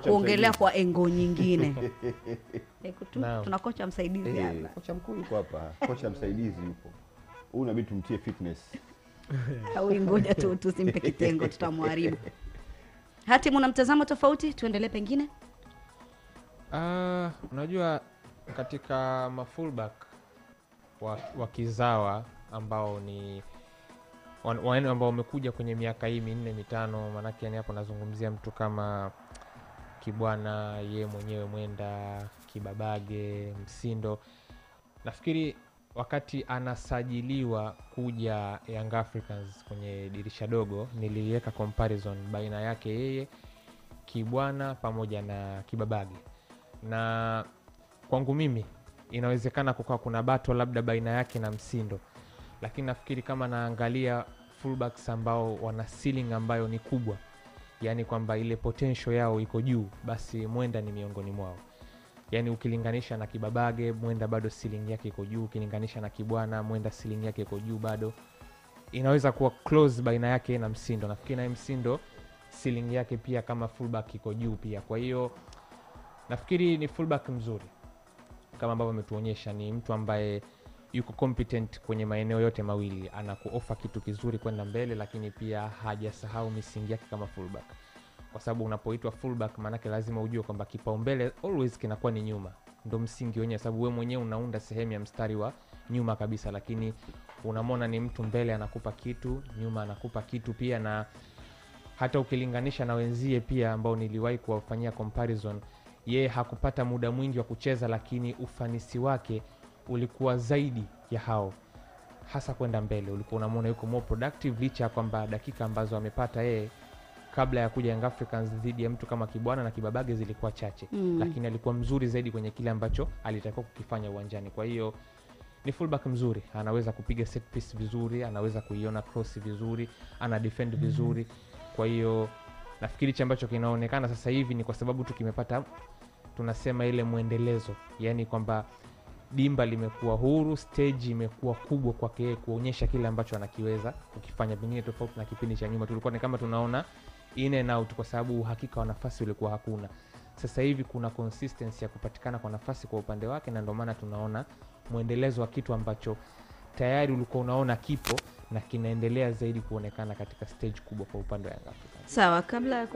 kuongelea kwa engo nyingine. Tuna kocha msaidizi hapa. Kocha mkuu yuko hapa, kocha msaidizi yupo. Huyu inabidi tumtie fitness. Au ngoja tu tusimpe kitengo, tutamharibu. Hati mna mtazamo tofauti, tuendelee pengine? Unajua katika mafullback wa kizawa ambao ni ambao wamekuja kwenye miaka hii 4-5, manake yani hapo nazungumzia mtu kama Kibwana, ye mwenyewe Mwenda, Kibabage, Msindo. Nafikiri wakati anasajiliwa kuja Young Africans kwenye dirisha dogo, niliweka comparison baina yake yeye, Kibwana pamoja na Kibabage. Na kwangu mimi inawezekana kukawa kuna battle labda baina yake na Msindo, lakini nafikiri kama naangalia fullbacks ambao wana ceiling ambayo ni kubwa, yani kwamba ile potential yao iko juu, basi Mwenda ni miongoni mwao. Yani ukilinganisha na Kibabage, Mwenda bado ceiling yake iko juu. Ukilinganisha na Kibwana, Mwenda ceiling yake iko juu bado. Inaweza kuwa close baina yake na Msindo. Nafikiri na Msindo ceiling yake pia kama fullback iko juu pia. Kwa hiyo nafikiri ni fullback mzuri. Kama ambavyo ametuonyesha, ni mtu ambaye yuko competent kwenye maeneo yote mawili. Anakuofa kitu kizuri kwenda mbele, lakini pia hajasahau misingi yake kama fullback. Kwa sababu unapoitwa fullback manake lazima ujue kwamba kipaumbele always kinakuwa ni nyuma. Ndio msingi wenyewe, sababu wewe mwenyewe unaunda sehemu ya mstari wa nyuma kabisa, lakini unamwona ni mtu mbele anakupa kitu, nyuma anakupa kitu pia. Na hata ukilinganisha na wenzie pia ambao niliwahi kuwafanyia comparison, ye hakupata muda mwingi wa kucheza, lakini ufanisi wake ulikuwa zaidi ya hao, hasa kwenda mbele. Ulikuwa unamwona yuko more productive, licha kwamba dakika ambazo amepata yeye kabla ya kuja Young Africans dhidi ya mtu kama Kibwana na Kibabage zilikuwa chache. Lakini alikuwa mzuri zaidi kwenye kile ambacho alitakiwa kukifanya uwanjani. Kwa hiyo ni fullback mzuri, anaweza kupiga set piece vizuri, anaweza kuiona cross vizuri, ana defend vizuri. Kwa hiyo nafikiri hicho ambacho kinaonekana sasa hivi ni kwa sababu tu kimepata, tunasema ile muendelezo, yani kwamba dimba limekuwa huru, stage imekuwa kubwa kwake kuonyesha kile ambacho anakiweza kukifanya, pengine tofauti na kipindi cha nyuma tulikuwa ni kama tunaona in and out, kwa sababu uhakika wa nafasi ulikuwa hakuna. Sasa hivi kuna consistency ya kupatikana kwa nafasi kwa upande wake, na ndio maana tunaona muendelezo wa kitu ambacho tayari ulikuwa unaona kipo na kinaendelea zaidi kuonekana katika stage kubwa kwa upande wa Yanga Afrika. Sawa, kabla ya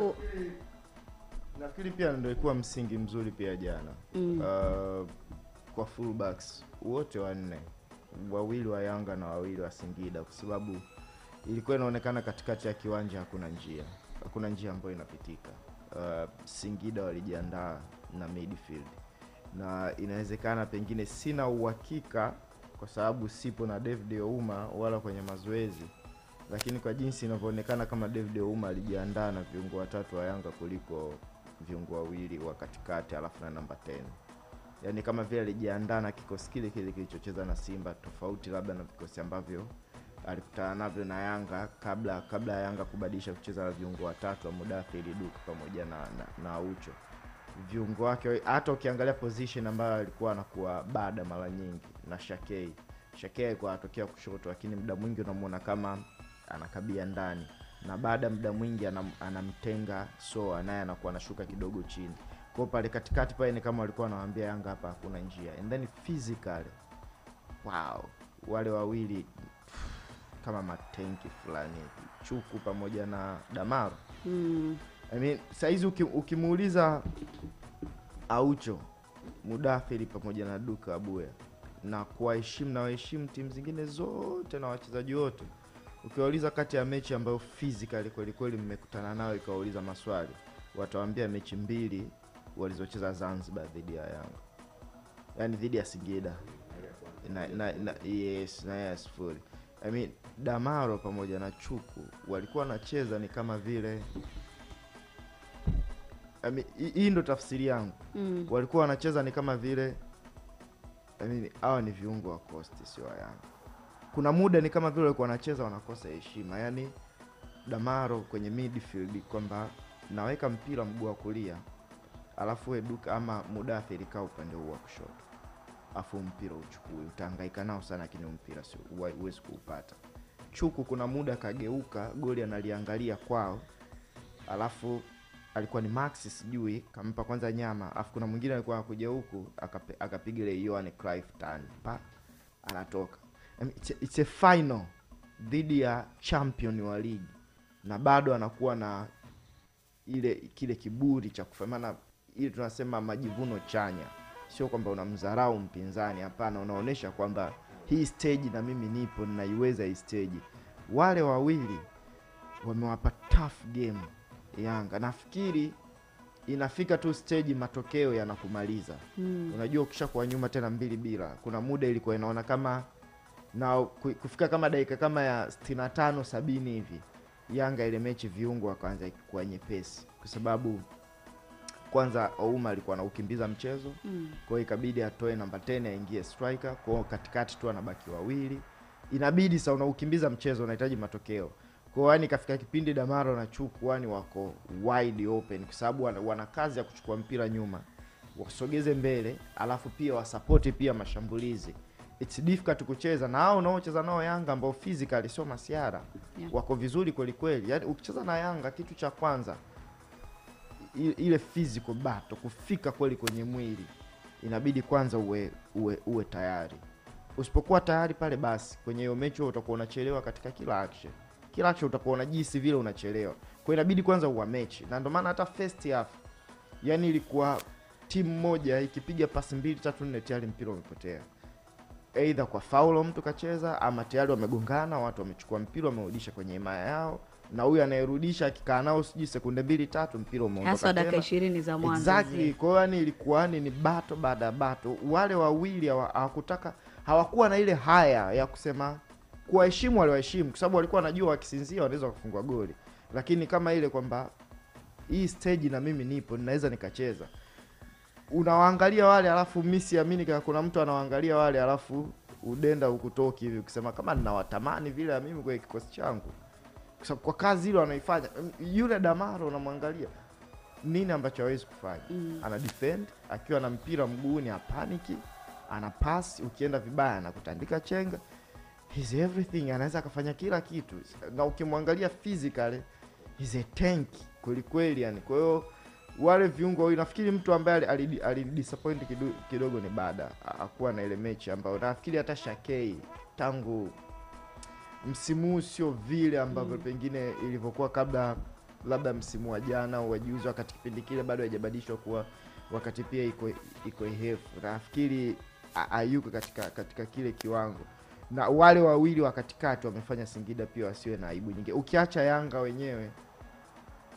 nafikiri pia ndio ilikuwa msingi mzuri pia jana. Kwa fullbacks wote wanne, wawili wa Yanga na wawili wa Singida, kwa sababu ilikuwa inaonekana katikati ya kiwanja hakuna njia ambayo inapitika. Singida walijiandaa na midfield, na inawezekana pengine, sina uhakika kwa sababu sipo na David Ouma wala kwenye mazoezi, lakini kwa jinsi inavyoonekana kama David Ouma alijiandaa na viungo watatu wa Yanga kuliko viungo wawili wa katikati alafu na namba 10. Yani kama vile alijiandaa na kikosi kile kilichocheza na Simba, tofauti labda na vikosi ambavyo alikutana navyo na Yanga kabla ya Yanga kubadilisha kucheza na viungo watatu wa Mudathiri Duka pamoja na Ucho. Viungo wake hata ukiangalia position ambayo alikuwa anakuwa baada mara nyingi na Shakei alikuwa anatokea kushoto, lakini muda mwingi unamuona kama anakabia ndani, na baada muda mwingi anamtenga Soa, naye anakuwa anashuka kidogo chini. Kwa pale katikati pale ni kama walikuwa wanawaambia Yanga hapa hakuna njia. And then physically, wow, wale wawili kama matenki fulani, Chuku pamoja na Damaro. I mean, saizi ukimuuliza Aucho, Mudathiri pamoja na Duka Abuya, na kuwaheshimu na waheshimu timu zingine zote na wachezaji wote, ukiwauliza kati ya mechi ambayo physically kweli mmekutana nao ikawauliza maswali, watawaambia mechi mbili walizocheza Zanzibar dhidi ya Yanga, yani dhidi ya Singida na sifuri. I mean, Damaro pamoja na Chuku walikuwa wanacheza ni kama vile, I mean, hii ndo tafsiri yangu. Walikuwa wanacheza ni kama vile, I mean, hawa ni viungo wa Coast sio wa Yanga. Kuna muda ni kama vile walikuwa wanacheza wanakosa heshima. Yani Damaro kwenye midfield kwamba naweka mpira mguu wa kulia, alafu Duka ama Mudathiri kaa upande huu wa kushoto, afu mpira uchukue, utahangaika nao sana, lakini mpira sio huwezi kuupata. Chuku kuna muda kageuka, goli analiangalia kwao, alafu alikuwa ni Max sijui kampa kwanza nyama, afu kuna mwingine alikuwa anakuja huku akapiga ile Johan Cruyff turn pa anatoka. I mean, it's a final dhidi ya champion wa ligi na bado anakuwa na kile kiburi cha kufanya, ile tunasema majivuno chanya. Sio kwamba unamdharau mpinzani, hapana, unaonesha kwamba hii stage na mimi nipo ninaiweza hii stage. Wale wawili wamewapa tough game Yanga. Nafikiri inafika tu stage matokeo yanakumaliza. Unajua ukishakuwa nyuma tena 2-0, kuna muda ilikuwa inaona kama na kufika kama dakika kama ya 65 70 hivi, Yanga ile mechi viungo wakaanza kuwa nyepesi, kwa sababu kwanza Ouma alikuwa anaukimbiza mchezo. Kwa hiyo ikabidi atoe namba 10 aingie striker, kwa hiyo katikati tu anabaki wawili. Inabidi sasa unaukimbiza mchezo, unahitaji matokeo. Kwa hiyo yani kafika kipindi Damaro na Chuku wani wako wide open, kwa sababu wana kazi ya kuchukua mpira nyuma, wasogeze mbele, alafu pia wasupport pia mashambulizi. It's difficult kucheza na hao unaocheza nao Yanga ambao physically sio masiara, wako vizuri kweli kweli. Yani ukicheza na Yanga, kitu cha kwanza ile physical battle, kufika kweli kwenye mwili, inabidi kwanza uwe tayari. Usipokuwa tayari pale, basi kwenye hiyo mechi utakuwa unachelewa katika kila action utakuwa unajisi vile unachelewa. Kwa inabidi kwanza uwa mechi, na ndio maana hata first half yani ilikuwa timu moja ikipiga pasi 2 3 4 tayari mpira umepotea, either kwa faulo mtu kacheza, ama tayari wamegongana, watu wamechukua mpira wamerudisha kwenye himaya yao, na huyu anayerudisha akikaa nao siji sekunde 2 3 mpira umeondoka hasa dakika 20 za mwanzo. Exactly. Kwa hiyo yani ilikuwa ni bato baada ya bato. Wale wawili hawakuwa na ile haya ya kusema kuwaheshimu, waliwaheshimu kwa sababu walikuwa wanajua wakisinzia wanaweza kufungwa goli, lakini kama ile kwamba hii stage na mimi nipo ninaweza nikacheza. Unawaangalia wale alafu mimi siamini kama kuna mtu anawaangalia wale alafu udenda ukutoki hivi ukisema kama ninawatamani vile mimi kwa kikosi changu, kwa sababu kwa kazi ile wanaifanya. Yule Damaro unamwangalia nini ambacho hawezi kufanya? Ana defend akiwa na mpira mguuni, apaniki, ana pass, ukienda vibaya anakutandika chenga. He's everything, anaweza kufanya kila kitu, na ukimwangalia physically he's a tank kweli kweli yani. Kwa hiyo wale viungo, nafikiri mtu ambaye alidisappoint kidogo ni Bada, hakuwa na ile mechi ambayo nafikiri hata Shakei tangu msimu sio vile ambavyo pengine ilivyokuwa kabla, labda msimu wa jana au wajuzi, wakati kipindi kile bado haijabadilishwa kuwa wakati pia iko hefu. Nafikiri hayuko katika kile kiwango, na wale wawili wa katikati wamefanya Singida pia wasiwe na aibu nyingi, ukiacha Yanga wenyewe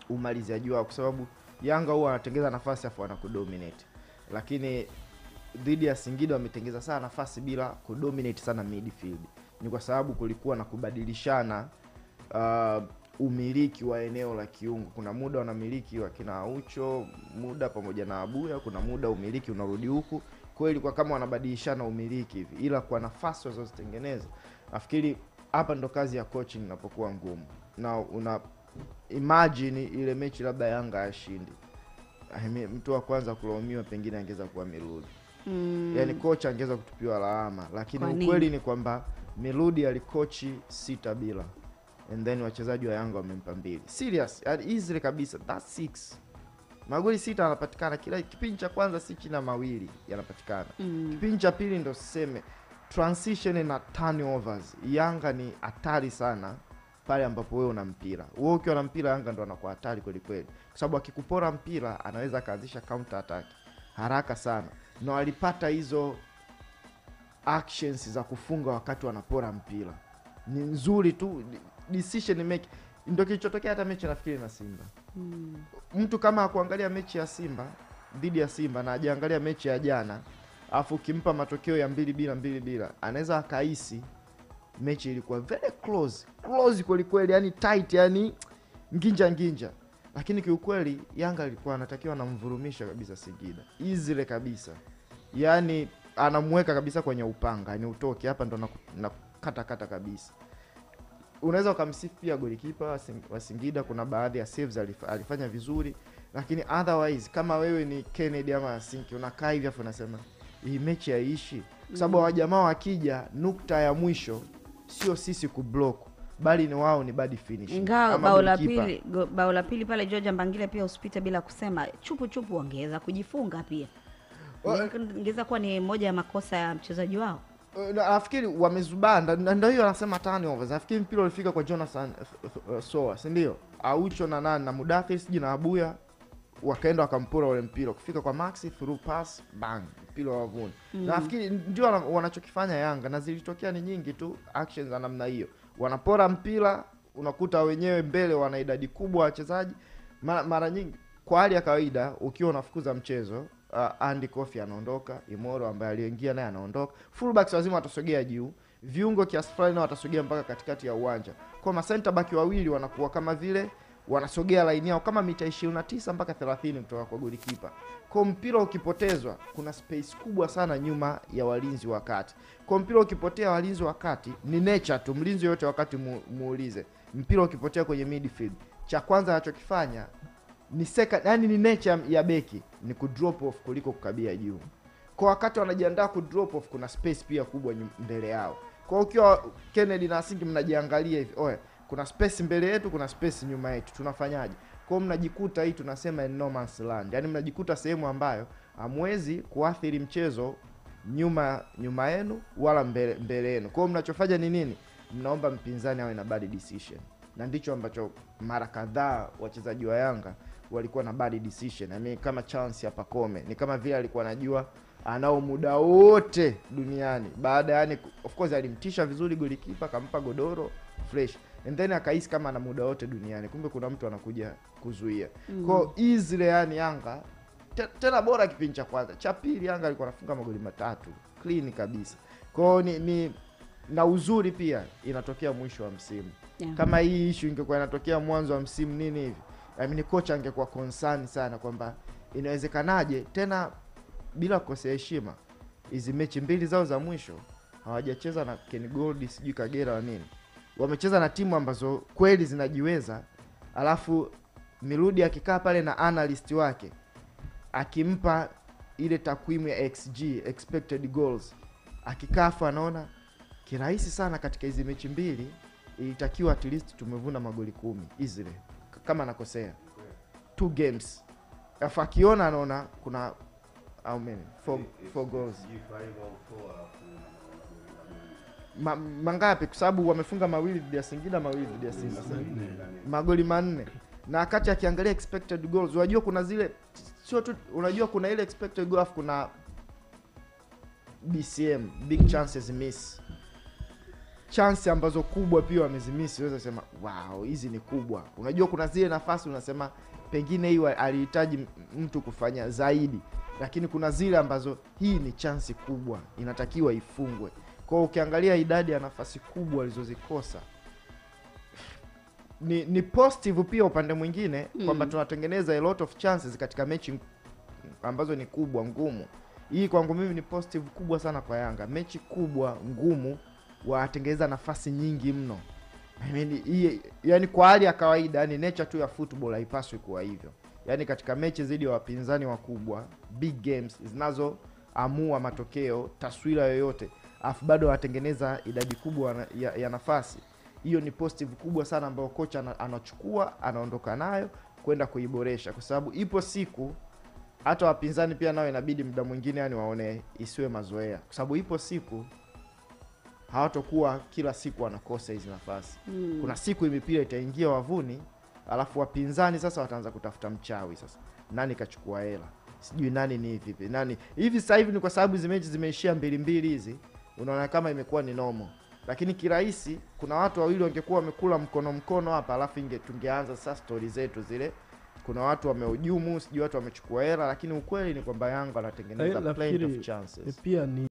umaliziaji wao, kwa sababu Yanga huwa anatengeza nafasi afu anakudominate, lakini dhidi ya Singida wametengeza sana nafasi bila kudominate sana midfield. Ni kwa sababu kulikuwa na kubadilishana umiliki wa eneo la kiungo. Kuna muda wanamiliki wakina Aucho, muda pamoja na Abuya, kuna muda umiliki unarudi huku. Kwa hiyo ilikuwa kama wanabadilishana umiliki hivi, ila kwa nafasi wazozitengeneza. Nafikiri hapa ndo kazi ya coaching inapokuwa ngumu. Na una imagine ile mechi labda Yanga ashindi, mtu wa kwanza kulaumiwa pengine angeza kuwa Miludi. Yani kocha angeza kutupiwa lawama, lakini ukweli ni kwamba Miludi alikochi 6-0 and then wachezaji wa Yanga wamempa 2. Serious, easily kabisa, that's 6. Magoli 6 yanapatikana kila kipindi cha kwanza, si chini na 2 yanapatikana. Kipindi cha pili ndo siseme transition na turnovers. Yanga ni hatari sana pale ambapo wewe una mpira. Wewe ukiwa na mpira, Yanga ndo anakuwa hatari kweli kweli, kwa sababu akikupora mpira anaweza kaanzisha counter attack haraka sana, na walipata hizo actions za kufunga wakati wanapora mpira. Ni nzuri tu, decision make. Ndio kilichotokea hata mechi nafikiri na Simba. Mtu kama kuangalia mechi ya Simba dhidi ya Simba na ajiangalia mechi ya jana, afu kimpa matokeo ya 2-2 anaweza akahisi mechi ilikuwa very close kweli kweli, yani tight, yani nginja. Lakini kiukweli Yanga ilikuwa anatakiwa anamvurumisha kabisa Singida, easily kabisa, yani anamweka kabisa kwenye upanga, ni utoke hapa ndo nakata kabisa. Unaweza ukamsifu pia golikipa wa Singida, kuna baadhi ya saves alifanya vizuri, lakini otherwise kama wewe ni Kennedy ama Sinki unakaa hivi afu unasema hii mechi haiishi, kwa sababu wa jamaa wakija nukta ya mwisho sio sisi kublock, bali ni wao ni bad finishing. Ingawa bao la pili pale George Mbangile pia usipite bila kusema chupu ongeza kujifunga pia. Ingeweza kuwa ni moja ya makosa ya mchezaji wao. Nafikiri wamezubanda, ndio hiyo anasema turnovers. Nafikiri mpira ulifika kwa Jonathan Soa, si ndio? Aucho na nani na Mudathir siji na Abuya wakaenda wakampora ule mpira kufika kwa Maxi through pass bang mpira wa vuni. Nafikiri ndio wanachokifanya Yanga, na zilitokea ni nyingi tu actions za namna hiyo. Wanapora mpira, unakuta wenyewe mbele wana idadi kubwa wachezaji. Mara nyingi kwa hali ya kawaida ukiwa unafukuza mchezo, Andy Kofi anaondoka, Imoro ambaye aliingia naye anaondoka, fullbacks lazima watasogea juu, viungo kiasi fulani na watasogea mpaka katikati ya uwanja. Kwa ma center back wawili wanakuwa kama vile wanasogea line yao kama mita 29 mpaka 30 kutoka kwa golikipa. Kwa mpira ukipotezwa kuna space kubwa sana nyuma ya walinzi wa kati. Kwa mpira ukipotea walinzi wa kati ni nature tu, mlinzi yote wakati muulize. Mpira ukipotea kwenye midfield, cha kwanza anachokifanya ni yani ni nature ya beki ni ku drop off kuliko kukabia juu. Kwa wakati wanajiandaa ku drop off kuna space pia kubwa mbele yao. Kwa ukiwa Kennedy na Asingi mnajiangalia hivi, oe kuna space mbele yetu, kuna space nyuma yetu, tunafanyaje? Kwa mnajikuta hii tunasema no man's land. Yaani mnajikuta sehemu ambayo hamwezi kuathiri mchezo nyuma yenu wala mbele yenu. Kwa mnachofanya ni nini? Mnaomba mpinzani awe na bad decision. Na ndicho ambacho mara kadhaa wachezaji wa Yanga walikuwa na bad decision. Yaani kama chance ya Pacome, ni kama vile alikuwa anajua anao muda wote duniani. Baada yani of course alimtisha vizuri golikipa, akampa godoro fresh. And then akahisi kama ana muda wote duniani. Kumbe kuna mtu anakuja kuzuia. Kwa easily yani Yanga tena bora kipindi cha kwanza. Cha pili Yanga alikuwa anafunga magoli 3 clean kabisa. Kwa ni na uzuri pia inatokea mwisho wa msimu. Yeah. Kama hii issue ingekuwa inatokea mwanzo wa msimu nini hivi, I mean kocha angekuwa concern sana kwamba inawezekanaje tena bila kukosea heshima hizi mechi mbili zao za mwisho hawajacheza na Ken Gold sijui Kagera wa nini. Wamecheza na timu ambazo kweli zinajiweza, alafu Miludi akikaa pale na analyst wake akimpa ile takwimu ya XG, expected goals, akikafa anaona kirahisi sana katika hizi mechi mbili ilitakiwa at least tumevuna magoli 10 easily kama nakosea 2 games. Afa akiona anaona kuna how many 4 goals mangapi, kwa sababu wamefunga mawili dhidi ya Singida, mawili dhidi ya Simba, magoli 4. Na wakati akiangalia expected goals, unajua kuna zile sio tu, unajua kuna ile expected goal afu kuna BCM, big chances miss, chance ambazo kubwa pia wamezimiss. Unaweza kusema wow hizi ni kubwa. Unajua kuna zile nafasi unasema pengine hii alihitaji mtu kufanya zaidi, lakini kuna zile ambazo hii ni chance kubwa inatakiwa ifungwe. Kwa ukiangalia idadi ya nafasi kubwa alizozikosa ni positive pia upande mwingine, kwamba tunatengeneza a lot of chances katika mechi ambazo ni kubwa ngumu. Hii kwangu mimi ni positive kubwa sana kwa Yanga. Mechi kubwa ngumu watengeneza nafasi nyingi mno. I mean hii yani kwa hali ya kawaida yani nature tu ya football haipaswi kuwa hivyo. Yani katika mechi zidi ya wapinzani wakubwa, big games zinazoamua matokeo, taswira yoyote, afu bado watengeneza idadi kubwa ya nafasi. Hiyo ni positive kubwa sana ambayo kocha anachukua, anaondoka nayo kwenda kuiboresha, kwa sababu ipo siku hata wapinzani pia nao inabidi muda mwingine yani waone isiwe mazoea, kwa sababu ipo siku hawatakuwa kila siku wanakosa hizi nafasi. Kuna siku imipira itaingia wavuni, alafu wapinzani sasa wataanza kutafuta mchawi sasa. Nani kachukua hela? Sijui nani ni vipi. Nani? Hivi sasa hivi ni kwa sababu hizo mechi zimeishia 2-2 hizi. Unaona kama imekuwa ni normal. Lakini kirahisi kuna watu wawili wangekuwa wamekula mkono hapa, alafu tungeanza sasa story zetu zile. Kuna watu wamehujumu, sijui watu wamechukua hela, lakini ukweli ni kwamba Yanga anatengeneza plenty of chances. Pia ni